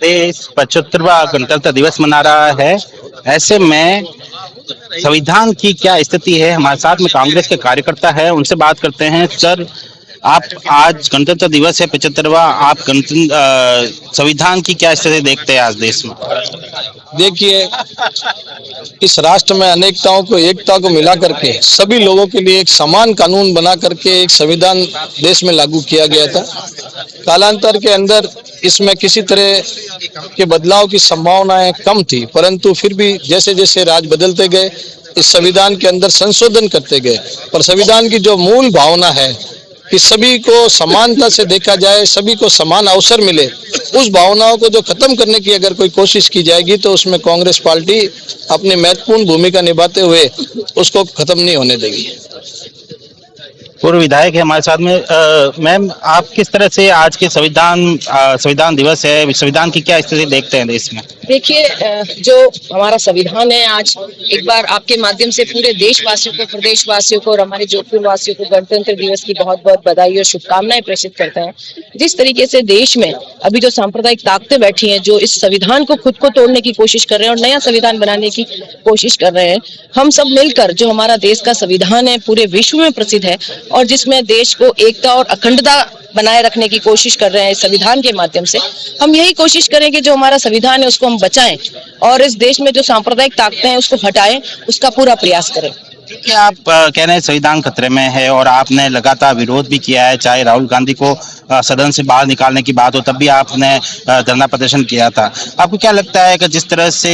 देश 75वां गणतंत्र दिवस मना रहा है। ऐसे में संविधान की क्या स्थिति है, हमारे साथ में कांग्रेस के कार्यकर्ता है, उनसे बात करते हैं। सर, आप आज गणतंत्र दिवस है 75वां, आप गणतंत्र संविधान की क्या स्थिति देखते हैं आज देश में? देखिए, इस राष्ट्र में अनेकताओं को एकता को मिला करके सभी लोगों के लिए एक समान कानून बना करके एक संविधान देश में लागू किया गया था। कालांतर के अंदर इसमें किसी तरह के बदलाव की संभावनाएं कम थी, परंतु फिर भी जैसे जैसे राज बदलते गए इस संविधान के अंदर संशोधन करते गए। पर संविधान की जो मूल भावना है कि सभी को समानता से देखा जाए, सभी को समान अवसर मिले, उस भावनाओं को जो खत्म करने की अगर कोई कोशिश की जाएगी तो उसमें कांग्रेस पार्टी अपनी महत्वपूर्ण भूमिका निभाते हुए उसको खत्म नहीं होने देगी। पूर्व विधायक है हमारे साथ में। मैम, आप किस तरह से आज के संविधान दिवस है, संविधान की क्या स्थिति देखते हैं देश में? देखिए, जो हमारा संविधान है, आज एक बार आपके माध्यम से पूरे देशवासियों को, प्रदेशवासियों को और हमारे जोधपुर वासियों को गणतंत्र दिवस की बहुत बहुत बधाई और शुभकामनाएं प्रेषित करते हैं। जिस तरीके से देश में अभी जो सांप्रदायिक ताकतें बैठी हैं, जो इस संविधान को खुद को तोड़ने की कोशिश कर रहे हैं और नया संविधान बनाने की कोशिश कर रहे हैं, हम सब मिलकर जो हमारा देश का संविधान है पूरे विश्व में प्रसिद्ध है और जिसमें देश को एकता और अखंडता बनाए रखने की कोशिश कर रहे हैं इस संविधान के माध्यम से, हम यही कोशिश करें कि जो हमारा संविधान है उसको हम बचाएं और इस देश में जो सांप्रदायिक ताकतें हैं उसको हटाएं, उसका पूरा प्रयास करें। क्या आप कह रहे हैं संविधान खतरे में है और आपने लगातार विरोध भी किया है, चाहे राहुल गांधी को सदन से बाहर निकालने की बात हो तब भी आपने धरना प्रदर्शन किया था। आपको क्या लगता है कि जिस तरह से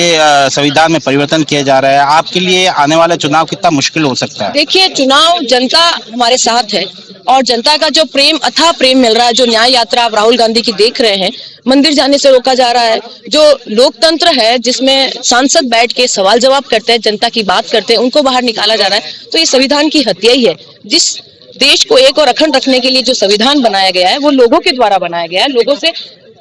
संविधान में परिवर्तन किया जा रहा है, आपके लिए आने वाला चुनाव कितना मुश्किल हो सकता है? देखिए, चुनाव जनता हमारे साथ है और जनता का जो प्रेम, अथाह प्रेम मिल रहा है, जो न्याय यात्रा आप राहुल गांधी की देख रहे हैं, मंदिर जाने से रोका जा रहा है, जो लोकतंत्र है जिसमें सांसद बैठ के सवाल जवाब करते हैं, जनता की बात करते हैं, उनको बाहर निकाला जा रहा है, तो ये संविधान की हत्या ही है। जिस देश को एक और अखंड रखने के लिए जो संविधान बनाया गया है वो लोगों के द्वारा बनाया गया है, लोगों से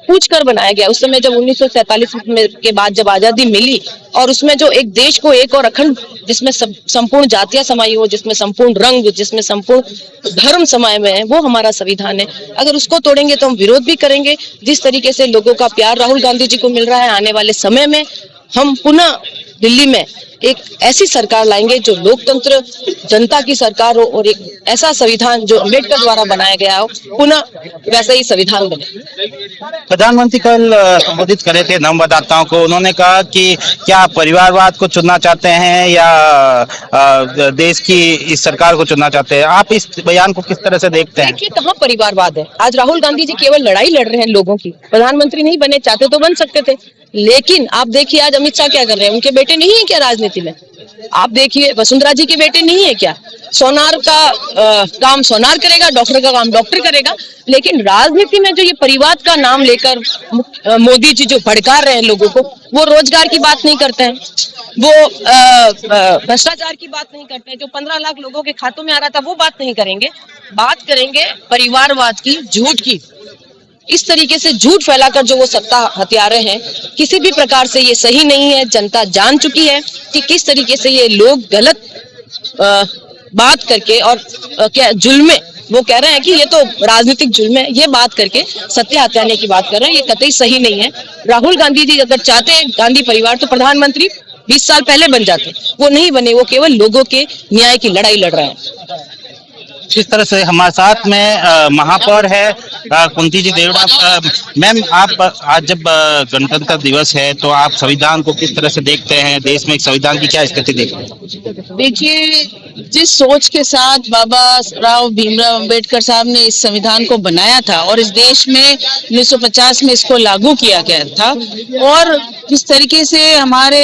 पूछ कर बनाया गया। उस समय जब 1947 के बाद जब आजादी मिली और उसमें जो एक देश को एक और अखंड, जिसमें संपूर्ण जातियां समाई हो, जिसमें संपूर्ण रंग, जिसमें संपूर्ण धर्म समाये हुए हैं, वो हमारा संविधान है। अगर उसको तोड़ेंगे तो हम विरोध भी करेंगे। जिस तरीके से लोगों का प्यार राहुल गांधी जी को मिल रहा है, आने वाले समय में हम पुनः दिल्ली में एक ऐसी सरकार लाएंगे जो लोकतंत्र, जनता की सरकार हो और एक ऐसा संविधान जो अम्बेडकर द्वारा बनाया गया हो, पुनः वैसा ही संविधान बने। प्रधानमंत्री कल संबोधित कर रहे थे नवमतदाताओं को, उन्होंने कहा कि क्या परिवारवाद को चुनना चाहते हैं या देश की इस सरकार को चुनना चाहते हैं? आप इस बयान को किस तरह से देखते हैं? देखिए, कहाँ परिवारवाद है। आज राहुल गांधी जी केवल लड़ाई लड़ रहे हैं लोगों की, प्रधानमंत्री नहीं बने, चाहते तो बन सकते थे, लेकिन आप देखिए आज अमित शाह क्या कर रहे हैं। उनके बेटे नहीं है क्या राजनीति में? आप देखिए, वसुंधरा जी के बेटे नहीं है क्या? सोनार का काम सोनार करेगा, डॉक्टर का काम डॉक्टर करेगा। लेकिन राजनीति में जो ये परिवार का नाम लेकर मोदी जी जो भड़का रहे हैं लोगों को, वो रोजगार की बात नहीं करते हैं, वो भ्रष्टाचार की बात नहीं करते हैं, जो 15 लाख लोगों के खातों में आ रहा था वो बात नहीं करेंगे। बात करेंगे परिवारवाद की, झूठ की। इस तरीके से झूठ फैलाकर जो वो सत्ता हथियारे हैं, किसी भी प्रकार से ये सही नहीं है। जनता जान चुकी है कि किस तरीके से ये लोग गलत बात करके और क्या जुल्म, वो कह रहे हैं कि ये तो राजनीतिक जुल्म है, ये बात करके सत्ता हथियाने की बात कर रहे हैं, ये कतई सही नहीं है। राहुल गांधी जी अगर चाहते हैं गांधी परिवार तो प्रधानमंत्री 20 साल पहले बन जाते, वो नहीं बने, वो केवल लोगों के न्याय की लड़ाई लड़ रहे हैं। जिस तरह से हमारे साथ में महापौर है कुंती जी देवड़ा। मैम, आप आज जब गणतंत्र दिवस है तो आप संविधान को किस तरह से देखते हैं? देश में एक संविधान की क्या स्थिति देखते हैं? देखिए, जिस सोच के साथ बाबा राव भीमराव अंबेडकर साहब ने इस संविधान को बनाया था और इस देश में 1950 में इसको लागू किया गया था, और जिस तरीके से हमारे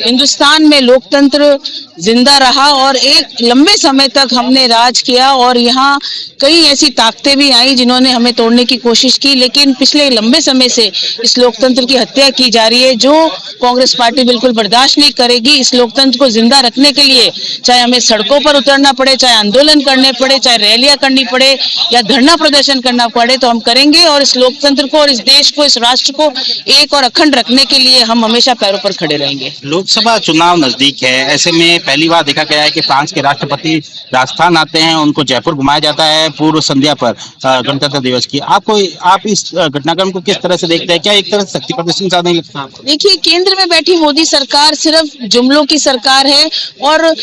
हिंदुस्तान में लोकतंत्र जिंदा रहा और एक लंबे समय तक हमने राज किया और यहाँ कई ऐसी ताकतें भी आई जिन्होंने हमें तोड़ने की कोशिश की, लेकिन पिछले लंबे समय से इस लोकतंत्र की हत्या की जा रही है, जो कांग्रेस पार्टी बिल्कुल बर्दाश्त नहीं करेगी। इस लोकतंत्र को जिंदा रखने के लिए चाहे हमें सड़कों पर उतरना पड़े, चाहे आंदोलन करने पड़े, चाहे रैलियां करनी पड़े या धरना प्रदर्शन करना पड़े, तो हम करेंगे। और इस लोकतंत्र को और इस देश को, इस राष्ट्र को एक और अखंड रखने के लिए हम हमेशा पैरों पर खड़े रहेंगे। लोकसभा चुनाव नजदीक है, ऐसे में पहली बार देखा गया है कि फ्रांस के राष्ट्रपति राजस्थान आते हैं, उनको को जयपुर घुमाया जाता है पूर्व संध्या पर गणतंत्र दिवस की। आप इस घटनाक्रम को किस तरह से देखते हैं? क्या एक तरह से शक्ति प्रदर्शन सा नहीं लगता आपको? देखिए, केंद्र में बैठी मोदी सरकार सिर्फ जुमलों की सरकार है और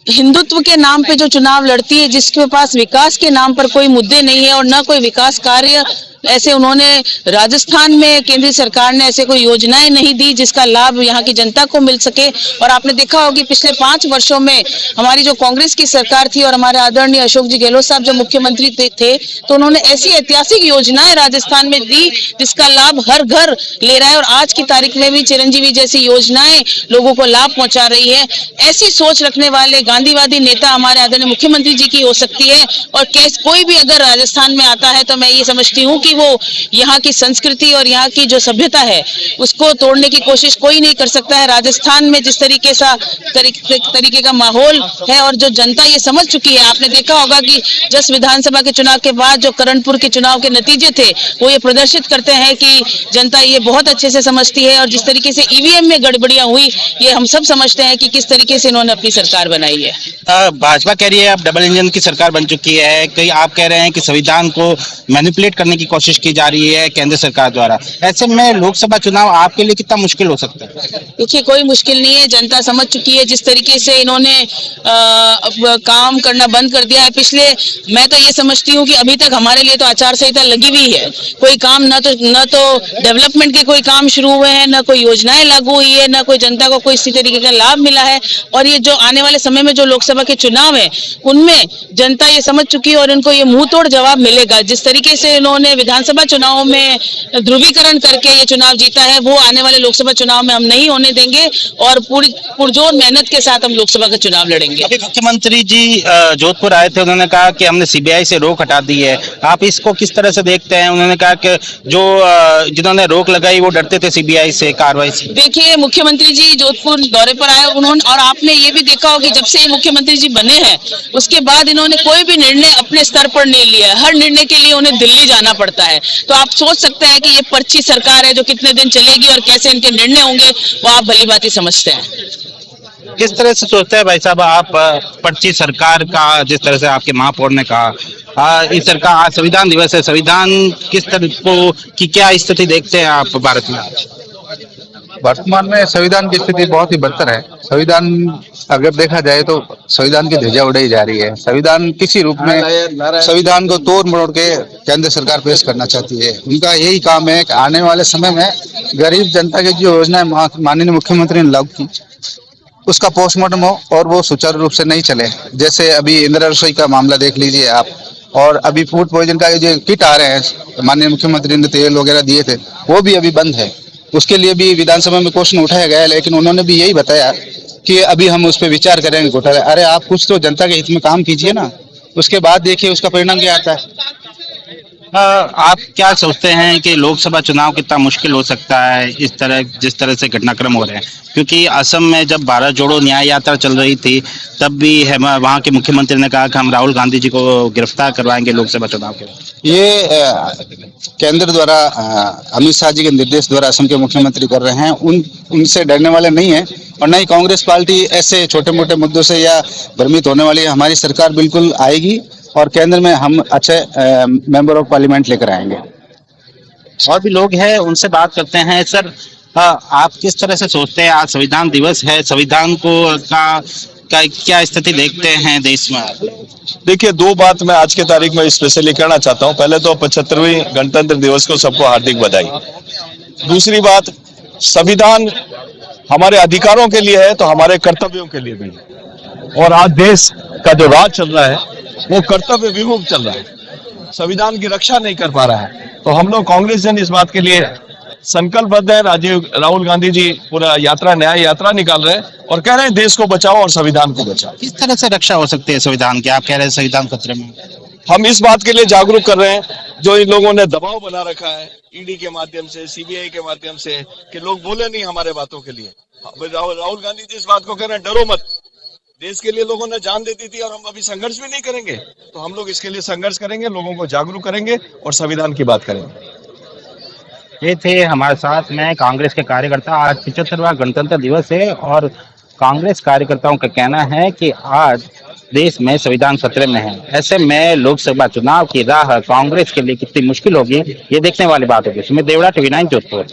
हिंदुत्व के नाम पे जो चुनाव लड़ती है, जिसके पास विकास के नाम पर कोई मुद्दे नहीं है और न कोई विकास कार्य ऐसे उन्होंने राजस्थान में केंद्रीय सरकार ने ऐसे कोई योजनाएं नहीं दी जिसका लाभ यहाँ की जनता को मिल सके। और आपने देखा होगा पिछले 5 वर्षों में हमारी जो कांग्रेस की सरकार थी और हमारे आदरणीय अशोक जी गहलोत साहब जब मुख्यमंत्री थे तो उन्होंने ऐसी ऐतिहासिक योजनाएं राजस्थान में दी जिसका लाभ हर घर ले रहा है और आज की तारीख में भी चिरंजीवी जैसी योजनाएं लोगों को लाभ पहुंचा रही है। ऐसी सोच रखने वाले गांधीवादी नेता हमारे आदरणीय मुख्यमंत्री जी की हो सकती है और कोई भी अगर राजस्थान में आता है तो मैं ये समझती हूँ कि वो यहाँ की संस्कृति और यहाँ की जो सभ्यता है उसको तोड़ने की कोशिश कोई नहीं कर सकता है। राजस्थान में जिस तरीके का माहौल है और जो जनता ये समझ चुकी है, आपने देखा होगा कि जस विधानसभा के चुनाव के बाद जो करणपुर के चुनाव के नतीजे थे वो ये प्रदर्शित करते हैं कि जनता ये बहुत अच्छे से समझती है और जिस तरीके से ईवीएम में गड़बड़ियां हुई ये हम सब समझते हैं कि किस तरीके से इन्होंने अपनी सरकार बनाई है। भाजपा कह रही है अब डबल इंजन की सरकार बन चुकी है, कई आप कह रहे हैं कि संविधान को मैनिपुलेट करने की कोशिश की जा रही है केंद्र सरकार द्वारा। ऐसे में लोकसभा चुनाव आपके लिए कितना मुश्किल हो सकता है? देखिए, कोई मुश्किल नहीं है, जनता समझ चुकी है जिस तरीके से इन्होंने काम करना बंद कर दिया है। मैं तो ये समझती हूँ कि अभी तक हमारे लिए तो आचार संहिता लगी हुई है, कोई काम न तो डेवलपमेंट के कोई काम शुरू हुए हैं, न कोई योजनाएं लागू हुई है, न कोई जनता को कोई इसी तरीके का लाभ मिला है। और ये जो आने वाले समय में जो लोकसभा के चुनाव है उनमें जनता ये समझ चुकी है और उनको ये मुंह तोड़ जवाब मिलेगा। जिस तरीके से इन्होंने विधानसभा चुनाव में ध्रुवीकरण करके ये चुनाव जीता है वो आने वाले लोकसभा चुनाव में हम नहीं होने देंगे और पूरी पुरजोर मेहनत के साथ हम लोकसभा का चुनाव लड़ेंगे। अभी मुख्यमंत्री जी जोधपुर आए थे, उन्होंने कहा कि हमने सीबीआई से रोक हटा दी है। आप इसको किस तरह से देखते हैं? उन्होंने कहा कि जो जिन्होंने रोक लगाई वो डरते थे सीबीआई से कार्रवाई से। देखिए, मुख्यमंत्री जी जोधपुर दौरे पर आए उन्होंने और आपने ये भी देखा होगा जब से ये मुख्यमंत्री जी बने हैं उसके बाद इन्होंने कोई भी निर्णय अपने स्तर पर नहीं लिया। हर निर्णय के लिए उन्हें दिल्ली जाना पड़ता है। तो आप सोच सकते हैं कि ये पर्ची सरकार है जो कितने दिन चलेगी और कैसे इनके निर्णय होंगे वो आप भली भांति समझते हैं। किस तरह से सोचते हैं भाई साहब आप पर्ची सरकार का, जिस तरह से आपके महापौर ने कहा इस सरकार आज संविधान दिवस है, संविधान किस तरह को की क्या स्थिति देखते हैं आप भारत में? वर्तमान में संविधान की स्थिति बहुत ही बदतर है। संविधान अगर देखा जाए तो संविधान की ध्वजा उड़ाई जा रही है। संविधान किसी रूप में संविधान को तोड़ मरोड़ के केंद्र सरकार पेश करना चाहती है। उनका यही काम है कि आने वाले समय में गरीब जनता की जो योजनाएं माननीय मुख्यमंत्री ने लागू की उसका पोस्टमार्टम हो और वो सुचारू रूप से नहीं चले। जैसे अभी इंदिरा रसोई का मामला देख लीजिए आप, और अभी फूड पॉइजन का जो किट आ रहे हैं माननीय मुख्यमंत्री ने तेल वगैरह दिए थे वो भी अभी बंद है। उसके लिए भी विधानसभा में क्वेश्चन उठाया गया है लेकिन उन्होंने भी यही बताया कि अभी हम उस पर विचार करेंगे घोटाले। अरे आप कुछ तो जनता के हित में काम कीजिए ना, उसके बाद देखिए उसका परिणाम क्या आता है। आप क्या सोचते हैं कि लोकसभा चुनाव कितना मुश्किल हो सकता है जिस तरह से घटनाक्रम हो रहे हैं? क्योंकि असम में जब भारत जोड़ो न्याय यात्रा चल रही थी तब भी वहाँ के मुख्यमंत्री ने कहा कि हम राहुल गांधी जी को गिरफ्तार करवाएंगे लोकसभा चुनाव के। ये केंद्र द्वारा अमित शाह जी के निर्देश द्वारा असम के मुख्यमंत्री कर रहे हैं। उनसे डरने वाले नहीं है और न ही कांग्रेस पार्टी ऐसे छोटे मोटे मुद्दों से या भ्रमित होने वाली है। हमारी सरकार बिल्कुल आएगी और केंद्र में हम अच्छे मेंबर ऑफ पार्लियामेंट लेकर आएंगे। और भी लोग हैं उनसे बात करते हैं। सर आप किस तरह से सोचते हैं आज संविधान दिवस है, संविधान को का क्या स्थिति देखते हैं देश में? देखिए, 2 बात मैं आज के तारीख में स्पेशली कहना चाहता हूं। पहले तो 75वीं गणतंत्र दिवस को सबको हार्दिक बधाई। दूसरी बात, संविधान हमारे अधिकारों के लिए है तो हमारे कर्तव्यों के लिए भी है। और आज देश का जो राज चल रहा है वो कर्तव्य विमुख चल रहा है, संविधान की रक्षा नहीं कर पा रहा है। तो हम लोग कांग्रेस जन इस बात के लिए संकल्पबद्ध है। राहुल गांधी जी पूरा न्याय यात्रा निकाल रहे हैं और कह रहे हैं देश को बचाओ और संविधान को बचाओ। किस तरह से रक्षा हो सकती है संविधान की? आप कह रहे हैं संविधान खतरे में। हम इस बात के लिए जागरूक कर रहे हैं जो इन लोगों ने दबाव बना रखा है ईडी के माध्यम से, सीबीआई के माध्यम से, कि लोग बोले नहीं हमारे बातों के लिए। राहुल गांधी जी इस बात को कह रहे हैं डरो मत, देश के लिए लोगों ने जान दे दी थी और हम अभी संघर्ष भी नहीं करेंगे। तो हम लोग इसके लिए संघर्ष करेंगे, लोगों को जागरूक करेंगे और संविधान की बात करेंगे। ये थे हमारे साथ में कांग्रेस के कार्यकर्ता। आज 75वां गणतंत्र दिवस है और कांग्रेस कार्यकर्ताओं का कहना है कि आज देश में संविधान खतरे में है। ऐसे में लोकसभा चुनाव की राह कांग्रेस के लिए कितनी मुश्किल होगी, ये देखने वाली बात होगी। सुमित देवड़ा, TV9 जोधपुर।